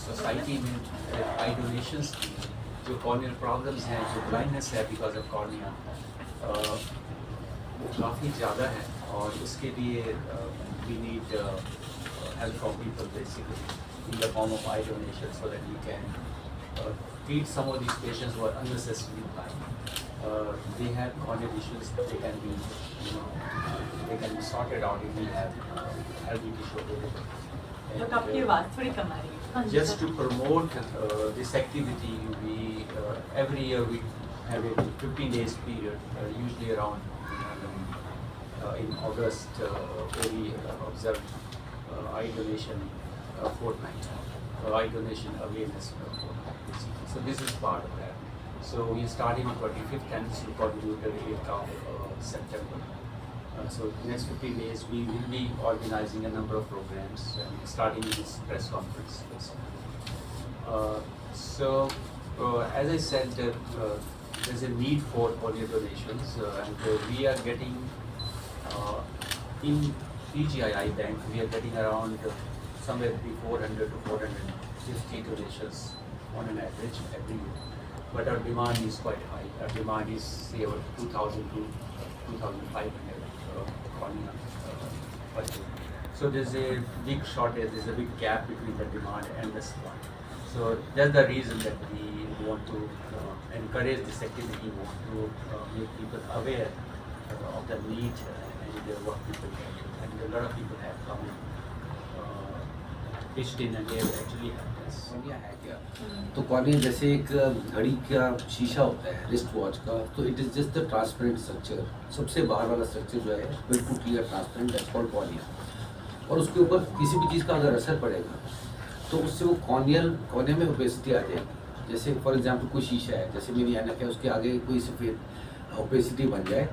Society में आई donations की जो कॉर्नियल प्रॉब्लम्स हैं, जो ब्लाइंडनेस है बिकॉज ऑफ कॉर्निया, वो काफ़ी ज़्यादा है और उसके लिए we need help from people basically in the form of eye donation so that we can treat some of these patients who are unnecessarily blind. They have corneal issues that they can be, they can be sorted out if we have healthy tissue available. लोग आपकी आवाज़ थोड़ी कम आ रही है। Just to promote this activity, we every year we have a 15 days period, usually around in August, where we observe eye donation fortnight, eye donation awareness fortnight. So this is part of that. So we are starting on 25th and this will continue till 8th of September. So next 15 days we will be organizing a number of programs, starting with this press conference. As I said, there's a need for corneal donations, and we are getting in PGI Bank, we are getting around somewhere between 400 to 450 donations on an average every year. But our demand is quite high. Our demand is say over 2,000 to 2,500 cornea per year. So there's a big shortage, there's a big gap between the demand and the supply. So that's the reason that we want to encourage this activity, we want to make people aware of the need and what people can do. And a lot of people have come pitched in and they have actually helped us. Cornea है क्या? तो cornea जैसे एक घड़ी का शीशा होता है, रिस्ट वॉच का, तो it is just the transparent structure. सबसे बाहर वाला स्ट्रक्चर जो है बिल्कुल clear transparent, that's called cornea. और उसके ऊपर किसी भी चीज़ का अगर असर पड़ेगा तो उससे वो कॉर्निया में ओपेसिटी आ जाएगी। जैसे फॉर एग्जांपल कोई शीशा है, जैसे मेरी ऐनक है, उसके आगे कोई सफ़ेद ओपेसिटी बन जाए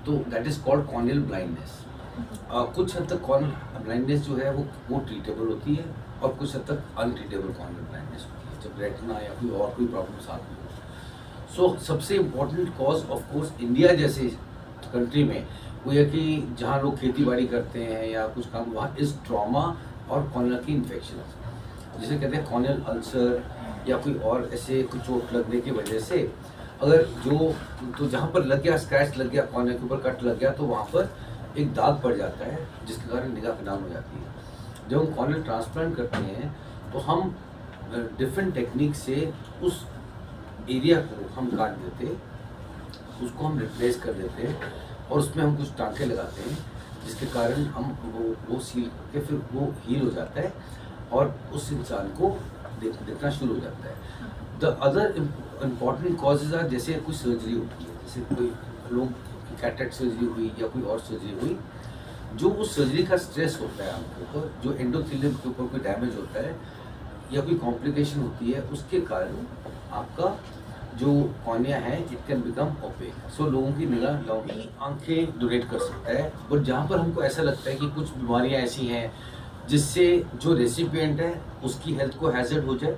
तो that is called corneal blindness. कुछ हद तक कॉर्नियल ब्लाइंडनेस जो है वो ट्रीटेबल होती है और कुछ हद तक अनट्रीटेबल कॉर्नियल ब्लाइंडनेस होती है, जब रेटिना या कोई प्रॉब्लम साथ में हो। सो सबसे important cause of course India जैसे कंट्री में वो है कि जहाँ लोग खेती बाड़ी करते हैं या कुछ काम, वहाँ इस ट्रॉमा और कॉर्निया की इन्फेक्शन, जिसे कहते हैं कॉर्नियल अल्सर या कोई और ऐसे कुछ चोट लगने की वजह से अगर तो जहाँ पर लग गया, स्क्रैच लग गया, कॉर्निया के ऊपर कट लग गया, तो वहाँ पर एक दाग पड़ जाता है जिसके कारण निगाह डाउन हो जाती है। जब हम कॉर्नियल ट्रांसप्लांट करते हैं तो हम डिफरेंट टेक्निक से उस एरिया को हम काट देते, उसको हम रिप्लेस कर देते हैं और उसमें हम कुछ टाँके लगाते हैं जिसके कारण हम वो सील के फिर वो हील हो जाता है और उस इंसान को देखना शुरू हो जाता है। The other important causes are, जैसे कोई सर्जरी होती है, जैसे कोई लोग कैटरेक्ट सर्जरी हुई या कोई और सर्जरी हुई, जो उस सर्जरी का स्ट्रेस होता है आपके ऊपर, जो एंडोथेलियम के ऊपर कोई डैमेज होता है या कोई कॉम्प्लिकेशन होती है, उसके कारण आपका जो कॉर्निया है इट कैन बिकम ओपेक। सो लोगों की निगाह डाउन, आंखें डोनेट कर सकता है, बट जहाँ पर हमको ऐसा लगता है कि कुछ बीमारियाँ ऐसी हैं जिससे जो रेसिपिएंट है उसकी हेल्थ को हैजर्ड हो जाए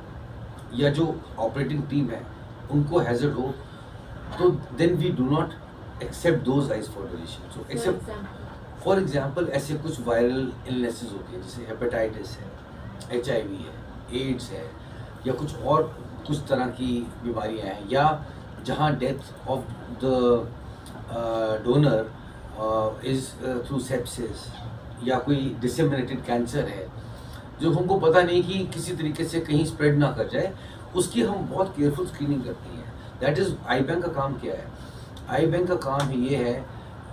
या जो ऑपरेटिंग टीम है उनको हैजर्ड हो, तो then we do not accept those eyes for donation. So accept for example ऐसे कुछ वायरल इलनेसेस होती हैं, जैसे हेपेटाइटिस है, HIV है, एड्स है, या कुछ तरह की बीमारियां हैं, या जहां death of the donor is through sepsis, या कोई डिसेमिनेटेड कैंसर है जो हमको पता नहीं कि किसी तरीके से कहीं स्प्रेड ना कर जाए, उसकी हम बहुत केयरफुल स्क्रीनिंग करती हैं। दैट इज़ आई बैंक का काम क्या है? आई बैंक का काम ये है,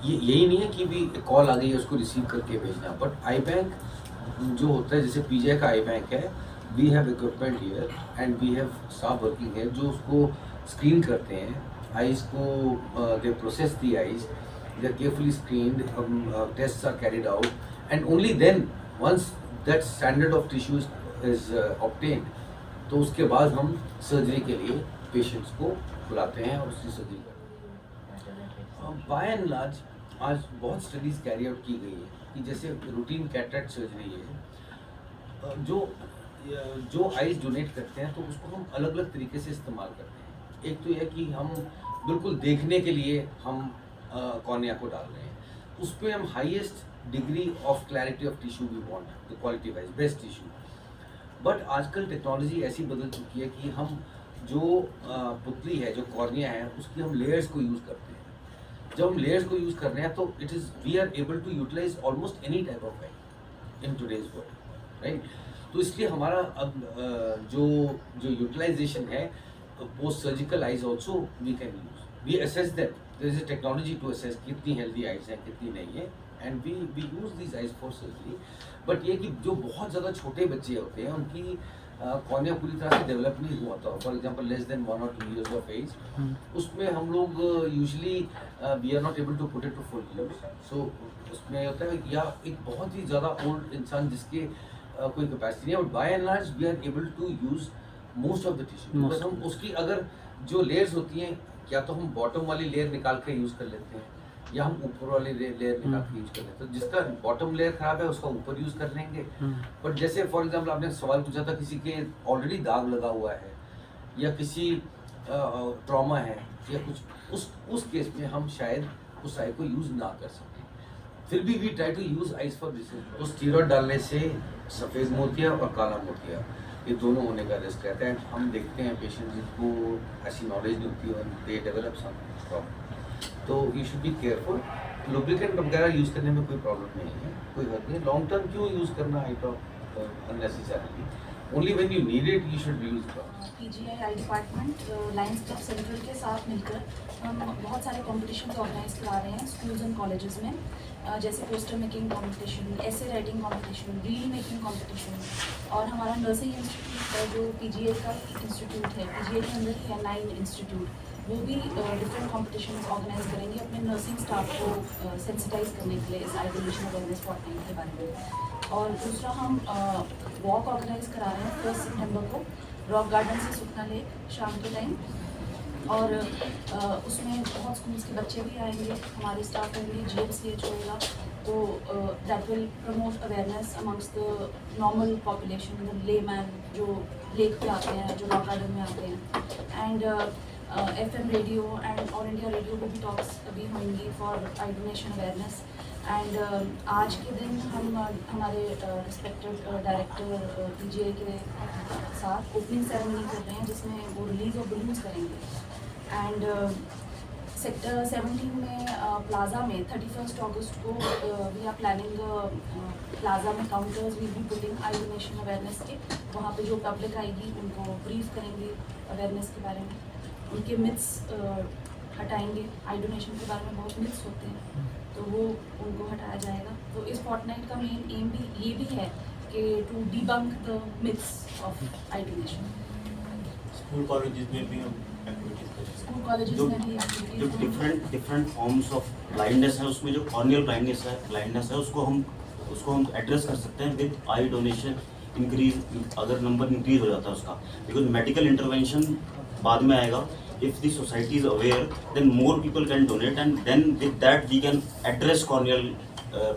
यही नहीं है कि भी कॉल आ गई है उसको रिसीव करके भेजना, बट आई बैंक जो होता है, जैसे PGI का आई बैंक है, we have equipment here and we have staff working है जो उसको स्क्रीन करते हैं आइज़ को, they process the eyes, they are carefully screened, tests are carried out and only then once that standard of tissue is obtained, तो उसके बाद हम सर्जरी के लिए पेशेंट्स को बुलाते हैं और उसकी सर्जरी करते हैं। बाय एंड लार्ज आज बहुत स्टडीज़ कैरी आउट की गई है कि जैसे रूटीन कैटरेक्ट सर्जरी है, जो आइज डोनेट करते हैं तो उसको हम अलग अलग तरीके से इस्तेमाल करते हैं। एक तो यह कि हम बिल्कुल देखने के लिए हम कॉर्निया को डाल रहे हैं, उस पर हम highest degree of clarity of tissue we want, the quality wise best tissue. But आजकल टेक्नोलॉजी ऐसी बदल चुकी है कि हम जो पुतली है, जो कॉर्निया है, उसकी हम लेयर्स को यूज़ करते हैं। जब हम लेयर्स को यूज़ कर रहे हैं तो it is we are able to utilise almost any type of eye in today's world, right. तो इसलिए हमारा अब जो यूटिलाइजेशन है post surgical eyes also we can use, we assess that there is a technology to assess कितनी healthy eyes है, कितनी नहीं है, and we use this eyes for surgery. But ये कि जो बहुत ज़्यादा छोटे बच्चे होते हैं उनकी कॉर्निया पूरी तरह से डेवलप नहीं हुआ था, for example less than 1 or 2 years of age, उसमें हम लोग usually we are not able to put it to full use. So उसमें होता है या एक बहुत ही ज़्यादा ओल्ड इंसान जिसके कोई कैपेसिटी नहीं है, but by and large we are able to use most of the tissue. Because हम उसकी अगर जो लेयर्स होती हैं, या तो हम बॉटम वाली लेयर निकाल के यूज़ कर लेते हैं, या हम ऊपर वाली लेयर निकाल के यूज़ कर लेते हैं। तो जिसका बॉटम लेयर खराब है उसका ऊपर यूज़ कर लेंगे। बट जैसे फॉर एग्जांपल आपने सवाल पूछा था, किसी के ऑलरेडी दाग लगा हुआ है या किसी ट्रॉमा है या कुछ, उस केस में हम शायद उस आई को यूज़ ना कर सकें। फिर भी we try to use eyes for this. तो स्टीरॉयड डालने से सफ़ेद मोतिया और काला मोतिया ये दोनों होने का रिस्क रहता है। हम देखते हैं पेशेंट जिनको ऐसी नॉलेज नहीं होती और दे डेवलप सम प्रॉब्लम, तो you should be careful. Lubricant वगैरह यूज़ करने में कोई प्रॉब्लम नहीं है, कोई हद नहीं। लॉन्ग टर्म क्यों यूज़ करना eye drop unnecessarily? Only when you need it you should use drops. PGI eye department Lions Club Central के साथ मिलकर हम बहुत सारे कॉम्पिटिशन ऑर्गेनाइज करा रहे हैं स्कूल्स एंड कॉलेजेस में, जैसे पोस्टर मेकिंग कंपटीशन, ऐसे writing competition, reel making competition. और हमारा नर्सिंग इंस्टीट्यूट है जो पीजीआई का इंस्टीट्यूट है, पीजीआई के अंदर ही है 9 इंस्टीट्यूट, वो भी डिफरेंट कॉम्पिटिशन ऑर्गेनाइज करेंगे अपने नर्सिंग स्टाफ को सेंसिटाइज करने के लिए इस आई डोनेशन अवेयरनेस फॉरटनाइट के बारे में। और दूसरा हम वॉक ऑर्गेनाइज करा रहे हैं 1 सितंबर को रॉक गार्डन से सुखना लेक शाम के टाइम, और उसमें बहुत स्कूल्स के बच्चे भी आएंगे, हमारे स्टाफ होंगे, GMCH होगा, तो that will promote awareness amongst the normal population, the layman जो लेक पे आते हैं, जो रॉक गार्डन में आते हैं। And FM radio and all India radio को भी टॉक्स अभी होंगी for I donation awareness. And आज के दिन हम हमारे रिस्पेक्टेड डायरेक्टर PGI के साथ ओपनिंग सेरेमनी कर रहे हैं, जिसमें वो रिलीज ऑफ बलून्स करेंगे। एंड सेक्टर 17 में प्लाजा में 31 अगस्त को वी आर प्लानिंग प्लाजा में counters we be putting eye donation awareness के। वहाँ पे जो पब्लिक आएगी उनको ब्रीफ करेंगे अवेयरनेस के बारे में, उनके मिथ्स हटाएंगे। आई डोनेशन के बारे में बहुत मिथ्स होते हैं, तो वो उनको हटाया जाएगा। तो इस फॉर्टनाइट का मेन एम भी ये भी है कि to debunk the myths of eye donation. School colleges में भी हम एक्टिविटीज करें। स्कूल कॉलेजेस में भी जो डिफरेंट फॉर्म्स ऑफ ब्लाइंडनेस है, उसमें जो कॉर्नियल ब्लाइंडनेस है उसको हम एड्रेस कर सकते हैं विद आई डोनेशन इंक्रीज, अगर नंबर इंक्रीज हो जाता है उसका, बिकॉज मेडिकल इंटरवेंशन बाद में आएगा। If the society is aware, then more people can donate, and then with that we can address corneal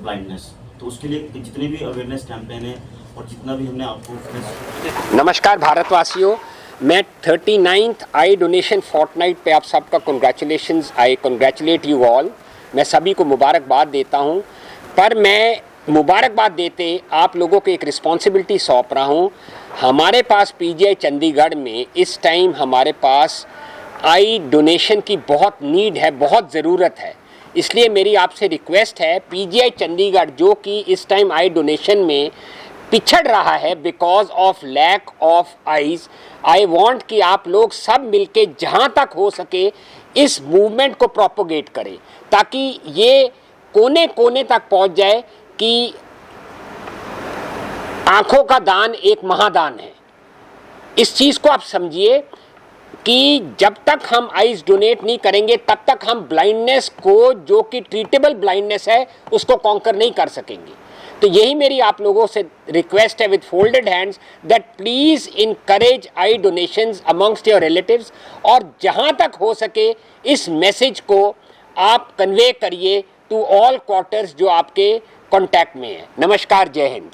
blindness. तो उसके लिए जितने भी अवेयरनेस कैंपेन है और जितना भी हमने आपको। नमस्कार भारतवासियों, मैं 39th आई डोनेशन फोर्टनाइट पे आप सबका congratulations, I congratulate you all. मैं सभी को मुबारकबाद देता हूँ, पर मैं मुबारकबाद देते आप लोगों को एक रिस्पॉन्सिबिलिटी सौंप रहा हूँ। हमारे पास PGI चंडीगढ़ में इस टाइम हमारे पास आई डोनेशन की बहुत नीड है, बहुत ज़रूरत है। इसलिए मेरी आपसे रिक्वेस्ट है, PGI चंडीगढ़ जो कि इस टाइम आई डोनेशन में पिछड़ रहा है because of lack of eyes, I want कि आप लोग सब मिलके जहाँ तक हो सके इस मूवमेंट को प्रोपोगेट करें, ताकि ये कोने कोने तक पहुँच जाए कि आँखों का दान एक महादान है। इस चीज़ को आप समझिए कि जब तक हम आइज़ डोनेट नहीं करेंगे तब तक हम ब्लाइंडनेस को, जो कि ट्रीटेबल ब्लाइंडनेस है, उसको कॉन्कर नहीं कर सकेंगे। तो यही मेरी आप लोगों से रिक्वेस्ट है with folded hands that please encourage I donations amongst your relatives, और जहां तक हो सके इस मैसेज को आप कन्वे करिए टू ऑल क्वार्टर्स जो आपके कॉन्टैक्ट में हैं। नमस्कार, जय हिंद।